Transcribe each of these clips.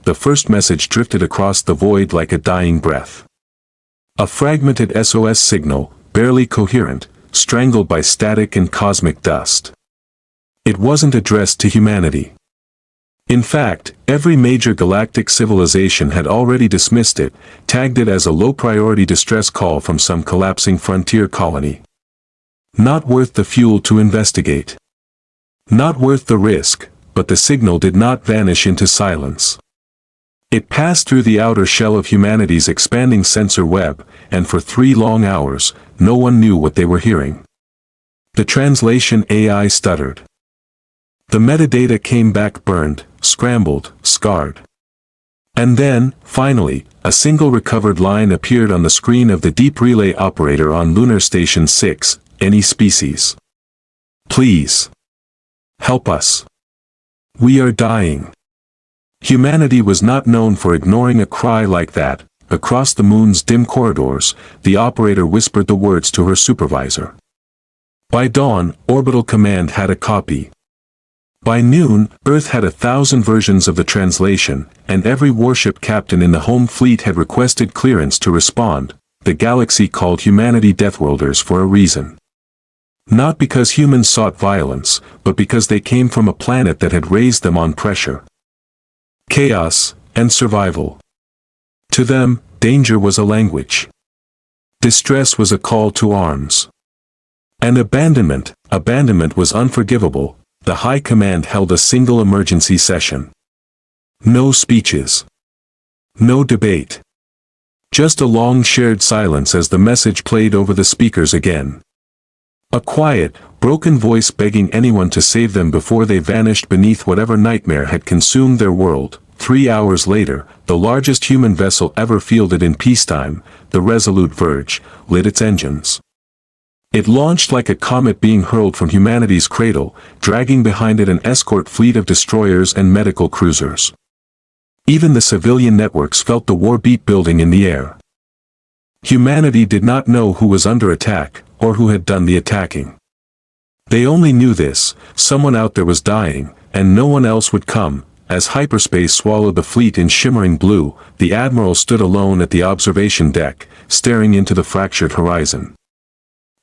the first message drifted across the void like a dying breath. A fragmented SOS signal, barely coherent, strangled by static and cosmic dust. It wasn't addressed to humanity. In fact, every major galactic civilization had already dismissed it, tagged it as a low-priority distress call from some collapsing frontier colony. Not worth the fuel to investigate. Not worth the risk, but the signal did not vanish into silence. It passed through the outer shell of humanity's expanding sensor web, and for 3 long hours, no one knew what they were hearing. The translation AI stuttered. The metadata came back burned, scrambled, scarred. And then, finally, a single recovered line appeared on the screen of the deep relay operator on Lunar Station 6, any species. Please. Help us. We are dying. Humanity was not known for ignoring a cry like that. Across the moon's dim corridors, the operator whispered the words to her supervisor. By dawn, Orbital Command had a copy. By noon, Earth had 1,000 versions of the translation, and every warship captain in the home fleet had requested clearance to respond. The galaxy called humanity Deathworlders for a reason. Not because humans sought violence, but because they came from a planet that had raised them on pressure. Chaos, and survival. To them, danger was a language. Distress was a call to arms. And abandonment was unforgivable. The High Command held a single emergency session. No speeches. No debate. Just a long shared silence as the message played over the speakers again. A quiet, broken voice begging anyone to save them before they vanished beneath whatever nightmare had consumed their world. 3 hours later, the largest human vessel ever fielded in peacetime, the Resolute Verge, lit its engines. It launched like a comet being hurled from humanity's cradle, dragging behind it an escort fleet of destroyers and medical cruisers. Even the civilian networks felt the war beat building in the air. Humanity did not know who was under attack, or who had done the attacking. They only knew this: someone out there was dying, and no one else would come. As hyperspace swallowed the fleet in shimmering blue, the Admiral stood alone at the observation deck, staring into the fractured horizon.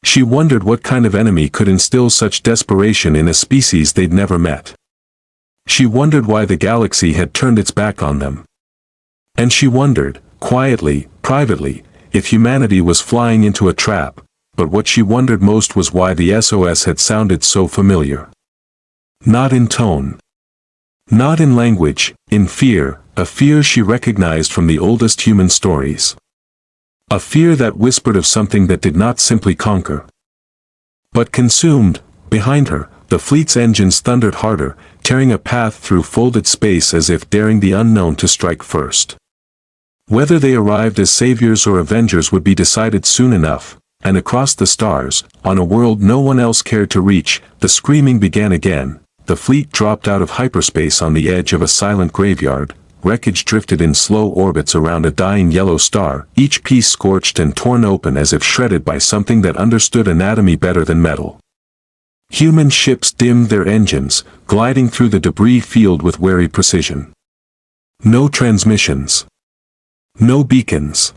She wondered what kind of enemy could instill such desperation in a species they'd never met. She wondered why the galaxy had turned its back on them. And she wondered, quietly, privately, if humanity was flying into a trap, but what she wondered most was why the SOS had sounded so familiar. Not in tone. Not in language, in fear, a fear she recognized from the oldest human stories. A fear that whispered of something that did not simply conquer, but consumed. Behind her, the fleet's engines thundered harder, tearing a path through folded space as if daring the unknown to strike first. Whether they arrived as saviors or avengers would be decided soon enough, and across the stars, on a world no one else cared to reach, the screaming began again. The fleet dropped out of hyperspace on the edge of a silent graveyard. Wreckage drifted in slow orbits around a dying yellow star, each piece scorched and torn open as if shredded by something that understood anatomy better than metal. Human ships dimmed their engines, gliding through the debris field with wary precision. No transmissions. No beacons.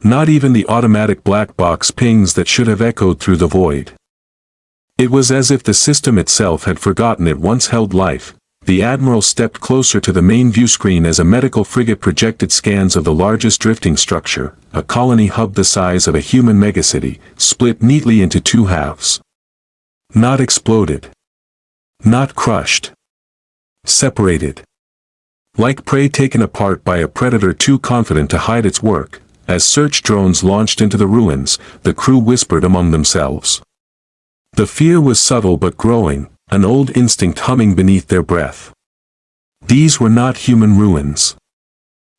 Not even the automatic black box pings that should have echoed through the void. It was as if the system itself had forgotten it once held life. The Admiral stepped closer to the main view screen as a medical frigate projected scans of the largest drifting structure, a colony hub the size of a human megacity, split neatly into 2 halves. Not exploded. Not crushed. Separated. Like prey taken apart by a predator too confident to hide its work. As search drones launched into the ruins, the crew whispered among themselves. The fear was subtle but growing, an old instinct humming beneath their breath. These were not human ruins.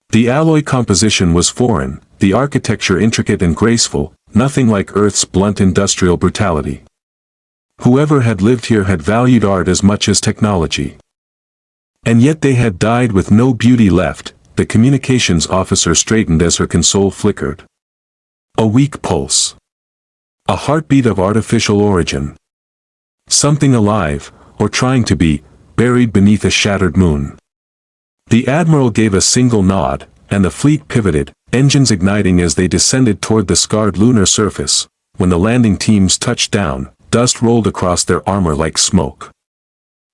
The alloy composition was foreign, the architecture intricate and graceful, nothing like Earth's blunt industrial brutality. Whoever had lived here had valued art as much as technology. And yet they had died with no beauty left. The communications officer straightened as her console flickered. A weak pulse. A heartbeat of artificial origin. Something alive, or trying to be, buried beneath a shattered moon. The admiral gave a single nod, and the fleet pivoted, engines igniting as they descended toward the scarred lunar surface. When the landing teams touched down, dust rolled across their armor like smoke.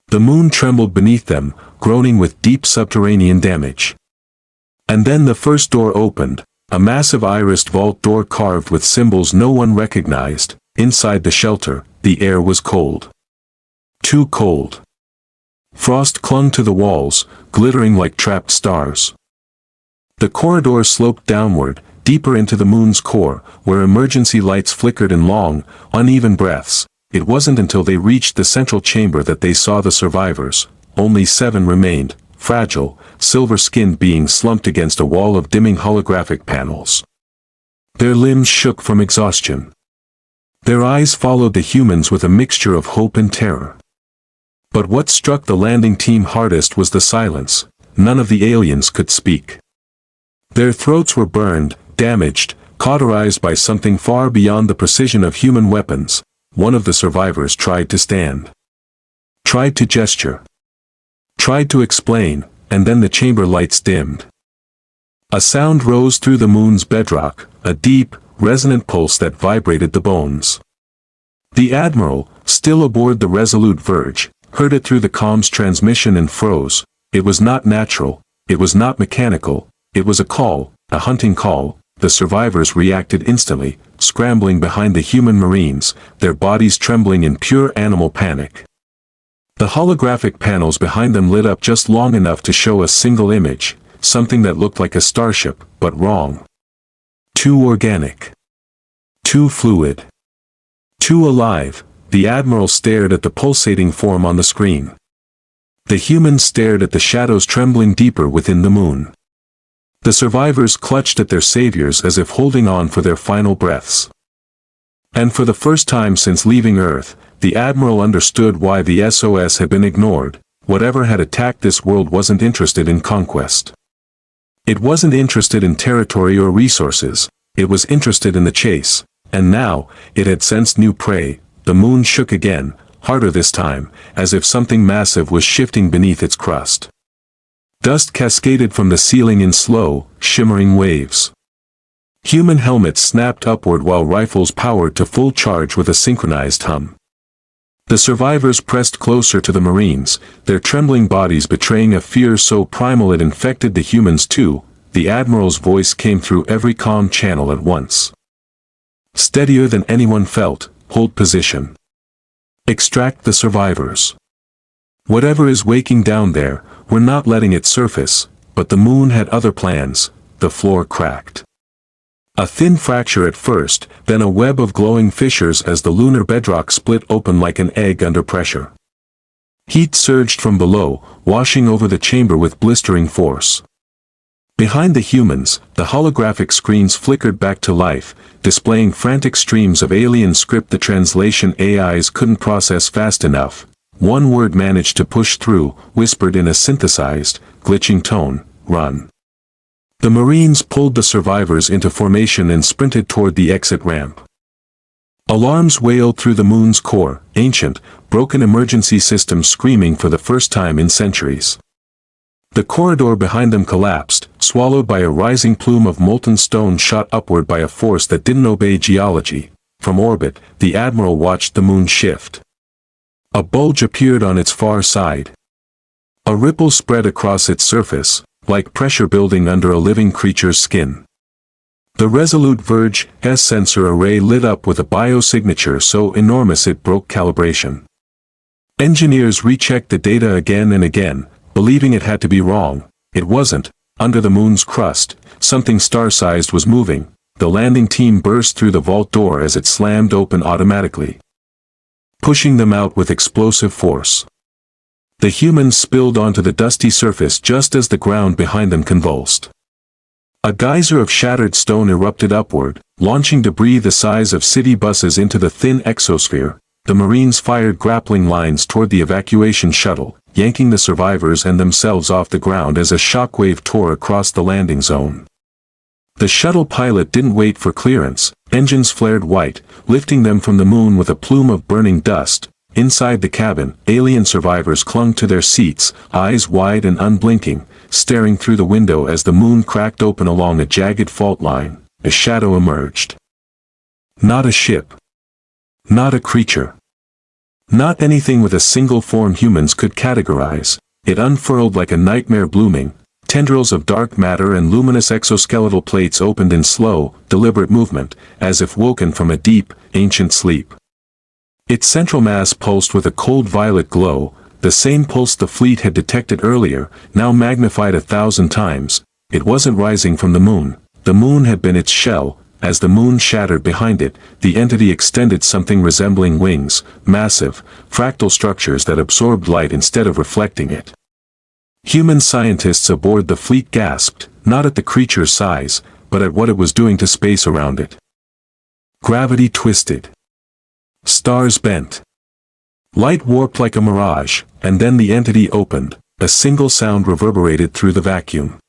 The moon trembled beneath them, groaning with deep subterranean damage. And then the first door opened, a massive irised vault door carved with symbols no one recognized. Inside the shelter, the air was cold. Too cold. Frost clung to the walls, glittering like trapped stars. The corridor sloped downward, deeper into the moon's core, where emergency lights flickered in long, uneven breaths. It wasn't until they reached the central chamber that they saw the survivors. Only 7 remained, fragile, silver-skinned beings slumped against a wall of dimming holographic panels. Their limbs shook from exhaustion. Their eyes followed the humans with a mixture of hope and terror. But what struck the landing team hardest was the silence. None of the aliens could speak. Their throats were burned, damaged, cauterized by something far beyond the precision of human weapons. One of the survivors tried to stand. Tried to gesture. Tried to explain, and then the chamber lights dimmed. A sound rose through the moon's bedrock, a deep, resonant pulse that vibrated the bones. The admiral, still aboard the Resolute Verge, heard it through the comms transmission and froze. It was not natural, it was not mechanical, it was a call, a hunting call. The survivors reacted instantly, scrambling behind the human marines, their bodies trembling in pure animal panic. The holographic panels behind them lit up just long enough to show a single image, something that looked like a starship, but wrong. Too organic. Too fluid. Too alive. The admiral stared at the pulsating form on the screen. The humans stared at the shadows trembling deeper within the moon. The survivors clutched at their saviors as if holding on for their final breaths. And for the first time since leaving Earth, the admiral understood why the SOS had been ignored. Whatever had attacked this world wasn't interested in conquest. It wasn't interested in territory or resources, it was interested in the chase, and now, it had sensed new prey. The moon shook again, harder this time, as if something massive was shifting beneath its crust. Dust cascaded from the ceiling in slow, shimmering waves. Human helmets snapped upward while rifles powered to full charge with a synchronized hum. The survivors pressed closer to the Marines, their trembling bodies betraying a fear so primal it infected the humans too. The Admiral's voice came through every comm channel at once. Steadier than anyone felt, hold position. Extract the survivors. Whatever is waking down there, we're not letting it surface. But the moon had other plans. The floor cracked. A thin fracture at first, then a web of glowing fissures as the lunar bedrock split open like an egg under pressure. Heat surged from below, washing over the chamber with blistering force. Behind the humans, the holographic screens flickered back to life, displaying frantic streams of alien script the translation AIs couldn't process fast enough. One word managed to push through, whispered in a synthesized, glitching tone, "Run." The Marines pulled the survivors into formation and sprinted toward the exit ramp. Alarms wailed through the moon's core, ancient, broken emergency systems screaming for the first time in centuries. The corridor behind them collapsed, swallowed by a rising plume of molten stone shot upward by a force that didn't obey geology. From orbit, the Admiral watched the moon shift. A bulge appeared on its far side. A ripple spread across its surface, like pressure building under a living creature's skin. The Resolute Verge S sensor array lit up with a biosignature so enormous it broke calibration. Engineers rechecked the data again and again, believing it had to be wrong. It wasn't. Under the moon's crust, something star-sized was moving. The landing team burst through the vault door as it slammed open automatically, pushing them out with explosive force. The humans spilled onto the dusty surface just as the ground behind them convulsed. A geyser of shattered stone erupted upward, launching debris the size of city buses into the thin exosphere. The Marines fired grappling lines toward the evacuation shuttle, yanking the survivors and themselves off the ground as a shockwave tore across the landing zone. The shuttle pilot didn't wait for clearance. Engines flared white, lifting them from the moon with a plume of burning dust. Inside the cabin, alien survivors clung to their seats, eyes wide and unblinking, staring through the window as the moon cracked open along a jagged fault line. A shadow emerged. Not a ship. Not a creature. Not anything with a single form humans could categorize. It unfurled like a nightmare blooming. Tendrils of dark matter and luminous exoskeletal plates opened in slow, deliberate movement, as if woken from a deep, ancient sleep. Its central mass pulsed with a cold violet glow, the same pulse the fleet had detected earlier, now magnified 1,000 times. It wasn't rising from the moon had been its shell. As the moon shattered behind it, the entity extended something resembling wings, massive, fractal structures that absorbed light instead of reflecting it. Human scientists aboard the fleet gasped, not at the creature's size, but at what it was doing to space around it. Gravity twisted. Stars bent. Light warped like a mirage, and then the entity opened. A single sound reverberated through the vacuum.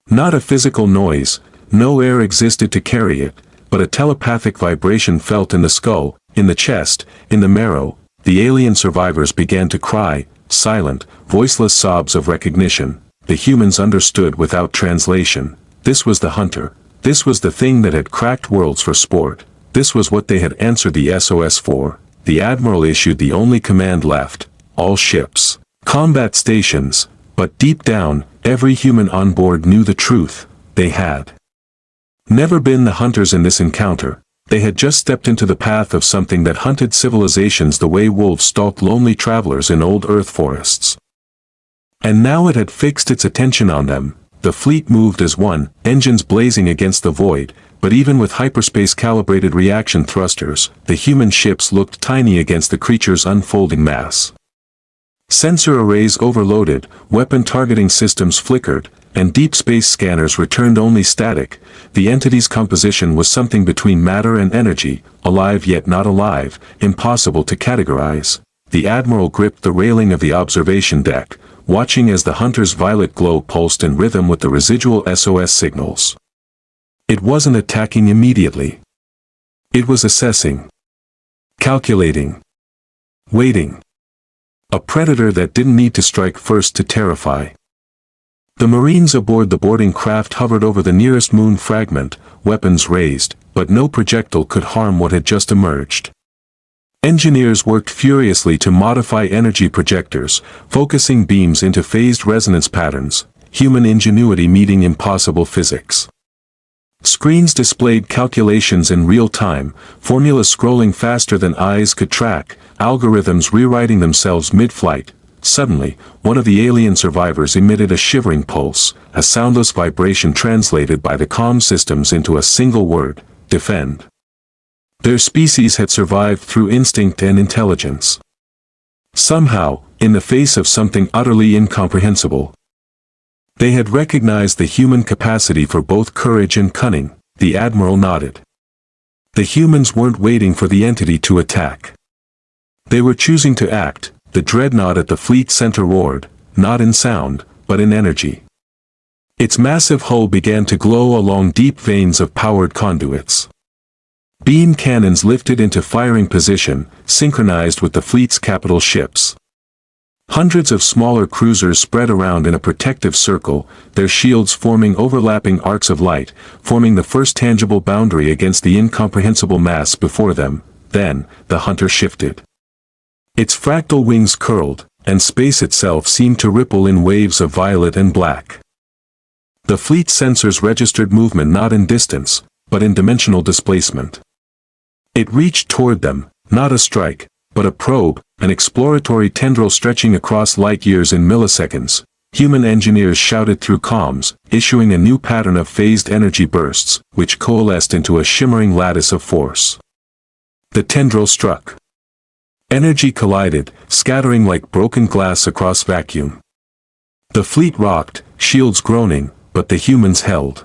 Not a physical noise, no air existed to carry it, but a telepathic vibration felt in the skull, in the chest, in the marrow. The alien survivors began to cry, silent, voiceless sobs of recognition. The humans understood without translation. This was the hunter. This was the thing that had cracked worlds for sport. This was what they had answered the SOS for. The Admiral issued the only command left: all ships, combat stations. But deep down, every human on board knew the truth. They had never been the hunters in this encounter. They had just stepped into the path of something that hunted civilizations the way wolves stalked lonely travelers in old Earth forests. And now it had fixed its attention on them. The fleet moved as one, engines blazing against the void, but even with hyperspace-calibrated reaction thrusters, the human ships looked tiny against the creature's unfolding mass. Sensor arrays overloaded, weapon targeting systems flickered, and deep space scanners returned only static. The entity's composition was something between matter and energy, alive yet not alive, impossible to categorize. The Admiral gripped the railing of the observation deck, watching as the hunter's violet glow pulsed in rhythm with the residual SOS signals. It wasn't attacking immediately. It was assessing. Calculating. Waiting. A predator that didn't need to strike first to terrify. The Marines aboard the boarding craft hovered over the nearest moon fragment, weapons raised, but no projectile could harm what had just emerged. Engineers worked furiously to modify energy projectors, focusing beams into phased resonance patterns, human ingenuity meeting impossible physics. Screens displayed calculations in real time, formulas scrolling faster than eyes could track, algorithms rewriting themselves mid-flight. Suddenly, one of the alien survivors emitted a shivering pulse, a soundless vibration translated by the comm systems into a single word: defend. Their species had survived through instinct and intelligence. Somehow, in the face of something utterly incomprehensible, they had recognized the human capacity for both courage and cunning. The Admiral nodded. The humans weren't waiting for the entity to attack. They were choosing to act. The dreadnought at the fleet center roared, not in sound, but in energy. Its massive hull began to glow along deep veins of powered conduits. Beam cannons lifted into firing position, synchronized with the fleet's capital ships. Hundreds of smaller cruisers spread around in a protective circle, their shields forming overlapping arcs of light, forming the first tangible boundary against the incomprehensible mass before them. Then, the hunter shifted. Its fractal wings curled, and space itself seemed to ripple in waves of violet and black. The fleet sensors registered movement not in distance, but in dimensional displacement. It reached toward them, not a strike, but a probe, an exploratory tendril stretching across light years in milliseconds. Human engineers shouted through comms, issuing a new pattern of phased energy bursts, which coalesced into a shimmering lattice of force. The tendril struck. Energy collided, scattering like broken glass across vacuum. The fleet rocked, shields groaning, but the humans held.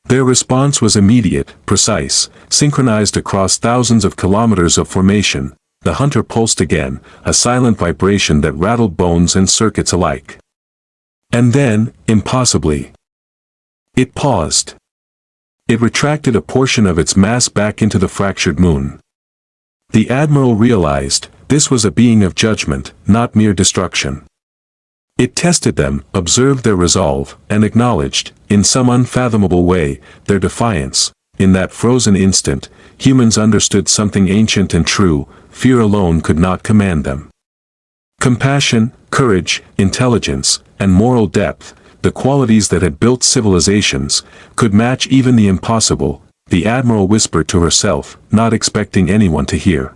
Their response was immediate, precise, synchronized across thousands of kilometers of formation. The hunter pulsed again, a silent vibration that rattled bones and circuits alike. And then, impossibly, it paused. It retracted a portion of its mass back into the fractured moon. The Admiral realized, this was a being of judgment, not mere destruction. It tested them, observed their resolve, and acknowledged, in some unfathomable way, their defiance. In that frozen instant, humans understood something ancient and true: fear alone could not command them. Compassion, courage, intelligence, and moral depth, the qualities that had built civilizations, could match even the impossible, the Admiral whispered to herself, not expecting anyone to hear.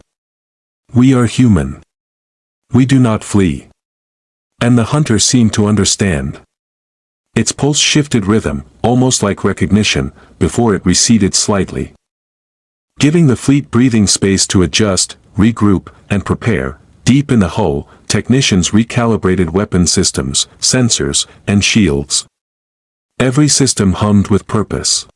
We are human. We do not flee. And the hunter seemed to understand. Its pulse shifted rhythm, almost like recognition, before it receded slightly. Giving the fleet breathing space to adjust, regroup, and prepare, deep in the hull, technicians recalibrated weapon systems, sensors, and shields. Every system hummed with purpose.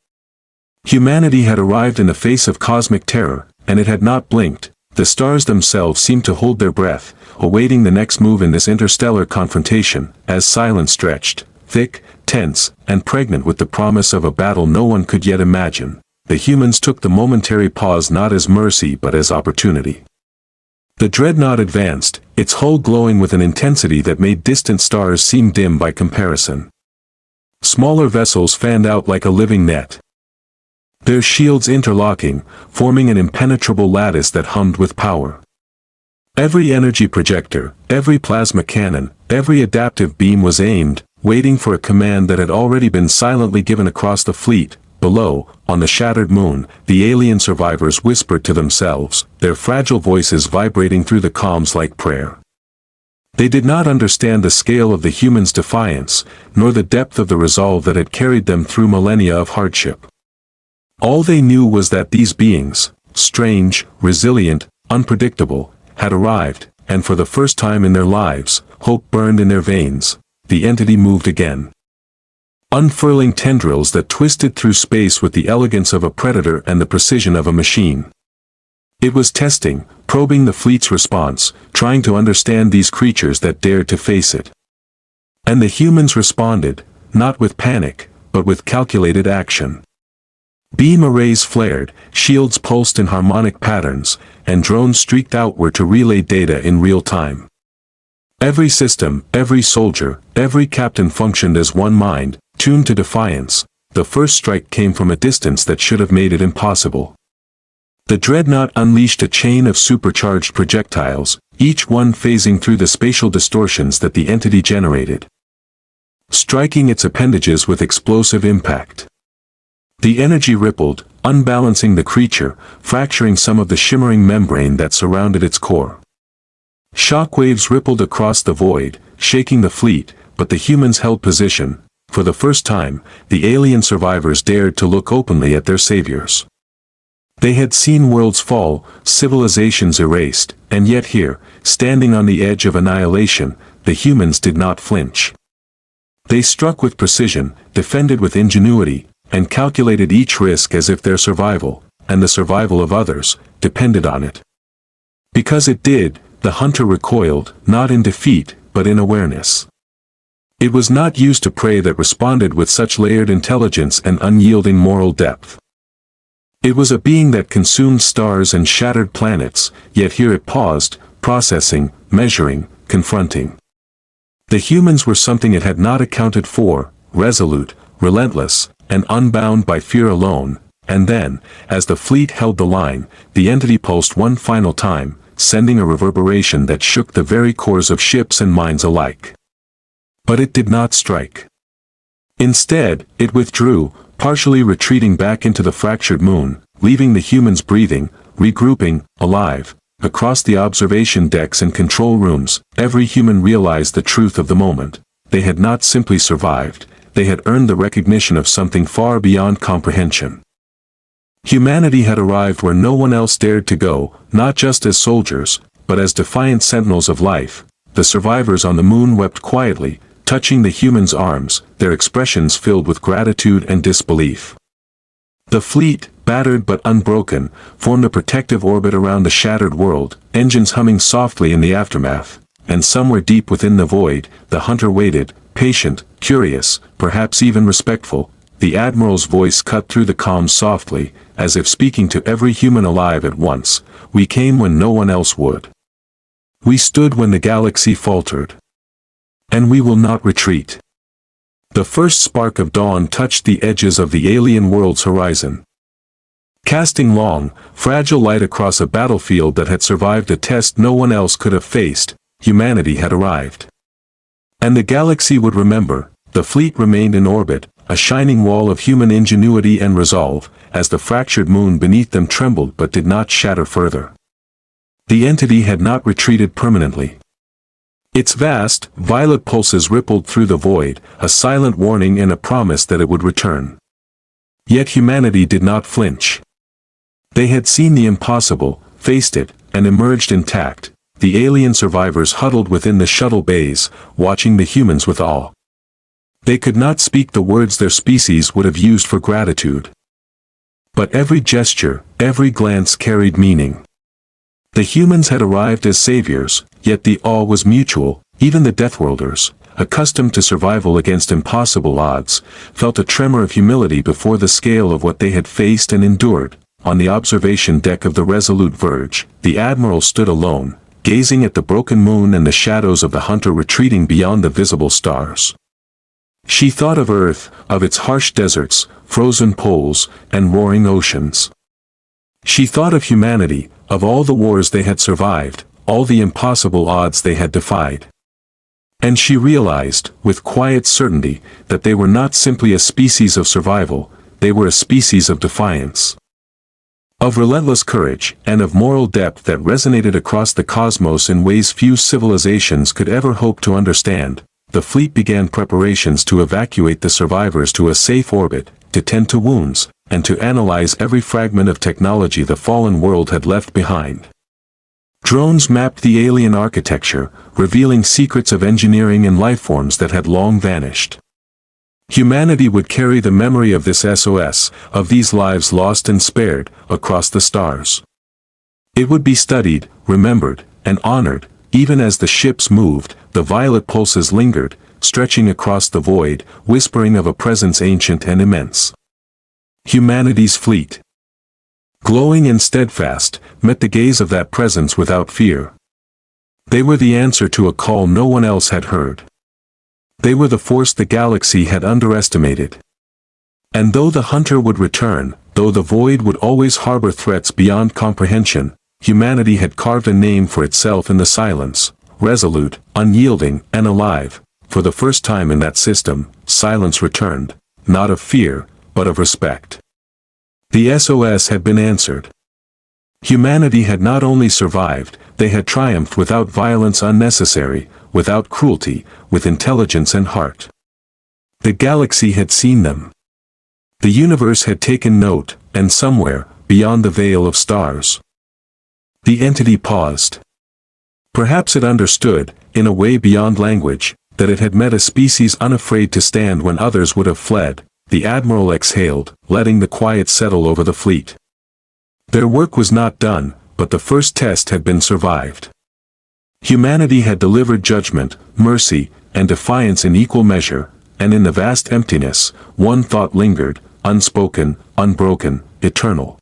Humanity had arrived in the face of cosmic terror, and it had not blinked. The stars themselves seemed to hold their breath, awaiting the next move in this interstellar confrontation, as silence stretched, thick, tense, and pregnant with the promise of a battle no one could yet imagine. The humans took the momentary pause not as mercy but as opportunity. The dreadnought advanced, its hull glowing with an intensity that made distant stars seem dim by comparison. Smaller vessels fanned out like a living net, their shields interlocking, forming an impenetrable lattice that hummed with power. Every energy projector, every plasma cannon, every adaptive beam was aimed, waiting for a command that had already been silently given across the fleet. Below, on the shattered moon, the alien survivors whispered to themselves, their fragile voices vibrating through the comms like prayer. They did not understand the scale of the humans' defiance, nor the depth of the resolve that had carried them through millennia of hardship. All they knew was that these beings, strange, resilient, unpredictable, had arrived, and for the first time in their lives, hope burned in their veins. The entity moved again. Unfurling tendrils that twisted through space with the elegance of a predator and the precision of a machine. It was testing, probing the fleet's response, trying to understand these creatures that dared to face it. And the humans responded, not with panic, but with calculated action. Beam arrays flared, shields pulsed in harmonic patterns, and drones streaked outward to relay data in real time. Every system, every soldier, every captain functioned as one mind, tuned to defiance. The first strike came from a distance that should have made it impossible. The dreadnought unleashed a chain of supercharged projectiles, each one phasing through the spatial distortions that the entity generated, striking its appendages with explosive impact. The energy rippled, unbalancing the creature, fracturing some of the shimmering membrane that surrounded its core. Shockwaves rippled across the void, shaking the fleet, but the humans held position. For the first time, the alien survivors dared to look openly at their saviors. They had seen worlds fall, civilizations erased, and yet here, standing on the edge of annihilation, the humans did not flinch. They struck with precision, defended with ingenuity, and calculated each risk as if their survival, and the survival of others, depended on it. Because it did, the hunter recoiled, not in defeat, but in awareness. It was not used to prey that responded with such layered intelligence and unyielding moral depth. It was a being that consumed stars and shattered planets, yet here it paused, processing, measuring, confronting. The humans were something it had not accounted for, resolute, relentless, and unbound by fear alone. And then, as the fleet held the line, the entity pulsed one final time, sending a reverberation that shook the very cores of ships and minds alike. But it did not strike. Instead, it withdrew, partially retreating back into the fractured moon, leaving the humans breathing, regrouping, alive. Across the observation decks and control rooms, every human realized the truth of the moment. They had not simply survived, they had earned the recognition of something far beyond comprehension. Humanity had arrived where no one else dared to go, not just as soldiers, but as defiant sentinels of life. The survivors on the moon wept quietly, touching the humans' arms, their expressions filled with gratitude and disbelief. The fleet, battered but unbroken, formed a protective orbit around the shattered world, engines humming softly in the aftermath, and somewhere deep within the void, the hunter waited, patient, curious, perhaps even respectful. The Admiral's voice cut through the comms softly, as if speaking to every human alive at once. We came when no one else would. We stood when the galaxy faltered. And we will not retreat. The first spark of dawn touched the edges of the alien world's horizon. Casting long, fragile light across a battlefield that had survived a test no one else could have faced, humanity had arrived. And the galaxy would remember. The fleet remained in orbit, a shining wall of human ingenuity and resolve, as the fractured moon beneath them trembled but did not shatter further. The entity had not retreated permanently. Its vast, violet pulses rippled through the void, a silent warning and a promise that it would return. Yet humanity did not flinch. They had seen the impossible, faced it, and emerged intact, the alien survivors huddled within the shuttle bays, watching the humans with awe. They could not speak the words their species would have used for gratitude. But every gesture, every glance carried meaning. The humans had arrived as saviors, yet the awe was mutual. Even the Deathworlders, accustomed to survival against impossible odds, felt a tremor of humility before the scale of what they had faced and endured. On the observation deck of the Resolute Verge, the Admiral stood alone, gazing at the broken moon and the shadows of the Hunter retreating beyond the visible stars. She thought of Earth, of its harsh deserts, frozen poles, and roaring oceans. She thought of humanity, of all the wars they had survived, all the impossible odds they had defied. And she realized, with quiet certainty, that they were not simply a species of survival, they were a species of defiance. Of relentless courage, and of moral depth that resonated across the cosmos in ways few civilizations could ever hope to understand. The fleet began preparations to evacuate the survivors to a safe orbit, to tend to wounds, and to analyze every fragment of technology the fallen world had left behind. Drones mapped the alien architecture, revealing secrets of engineering and lifeforms that had long vanished. Humanity would carry the memory of this SOS, of these lives lost and spared, across the stars. It would be studied, remembered, and honored. Even as the ships moved, the violet pulses lingered, stretching across the void, whispering of a presence ancient and immense. Humanity's fleet, glowing and steadfast, met the gaze of that presence without fear. They were the answer to a call no one else had heard. They were the force the galaxy had underestimated. And though the Hunter would return, though the void would always harbor threats beyond comprehension, humanity had carved a name for itself in the silence, resolute, unyielding, and alive. For the first time in that system, silence returned, not of fear, but of respect. The SOS had been answered. Humanity had not only survived, they had triumphed without violence unnecessary, without cruelty, with intelligence and heart. The galaxy had seen them. The universe had taken note, and somewhere, beyond the veil of stars, the entity paused. Perhaps it understood, in a way beyond language, that it had met a species unafraid to stand when others would have fled. The Admiral exhaled, letting the quiet settle over the fleet. Their work was not done, but the first test had been survived. Humanity had delivered judgment, mercy, and defiance in equal measure, and in the vast emptiness, one thought lingered, unspoken, unbroken, eternal.